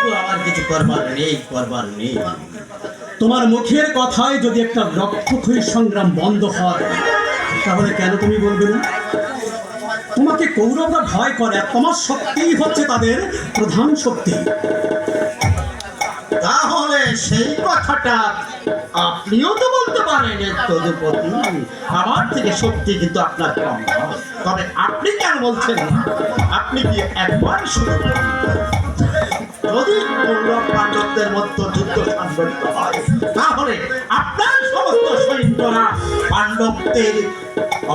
তবু আমার কিছু করবার নেই। তোমার মুখের কথায় যদি একটা রক্তক্ষয়ী সংগ্রাম বন্ধ হয়, তাহলে কেন তুমি বলবে না? তোমাকে কৌরবরা ভয় করে, আর তোমার শক্তিই হচ্ছে তাদের প্রধান শক্তি। তাহলে সেই কথাটা আপনিও তো বলতে পারেন তদুপতি। আমার থেকে শক্তি কিন্তু আপনার কম নয়। তবে আপনি কেন বলছেন না? আপনি কি একবার শুরু করুন। যদি কৌরব পাণ্ডবদের মধ্যে যুদ্ধ সংঘটিত হয়, তাহলে আপনার সমস্ত সৈন্যরা পাণ্ডবদের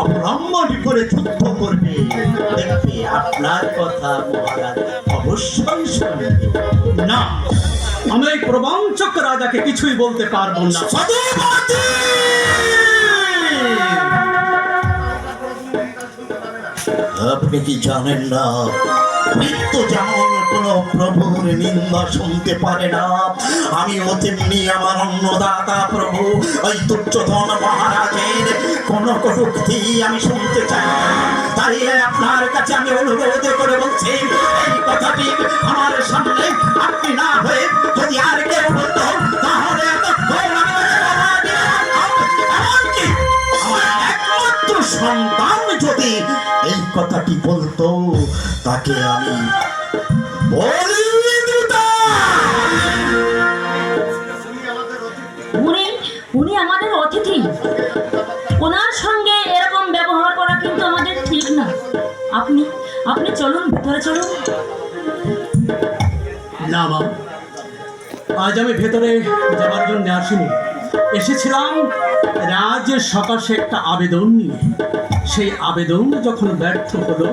অবলম্বন করে যুদ্ধ করবে। দেখবে আপনার কথা মহারাজ অবশ্যই শুনবে। না, আমি এই প্রবঞ্চক রাজাকে কিছুই বলতে পারবো না। আপনি কি জানেন না, মৃত্যু যেমন কোন প্রভুর নিন্দা শুনতে পারে না, আমিও তেমনি আমার অন্নদাতা প্রভু ওই দুর্যোধন মহারাজের কোন কটূক্তি আমি শুনতে চাই না। তাই আপনার কাছে আমি অনুরোধ করে বলছি, এই কথাটি আমার সামনে আপনি না হয়ে যদি আর কেউ বলতো, তাহলে আমার একমাত্র সন্তান যদি এই কথাটি বলতো, তাকে আমি বলি দিতাম। উনি আমাদের অতিথি, ওনার সঙ্গে এরকম ব্যবহার করা কিন্তু আমাদের ঠিক না। আপনি চলুন, ভিতরে চলুন। না মা, আজ আমি ভেতরে যাবার জন্য আসিনি। এসেছিলাম রাজ্যের সকাশে একটা আবেদন নিয়ে। সেই আবেদন যখন ব্যর্থ হলো,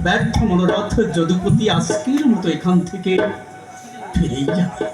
ব্যর্থ মনোরথ যদুপতি আজকের মতো এখান থেকে ফিরেই যাবে।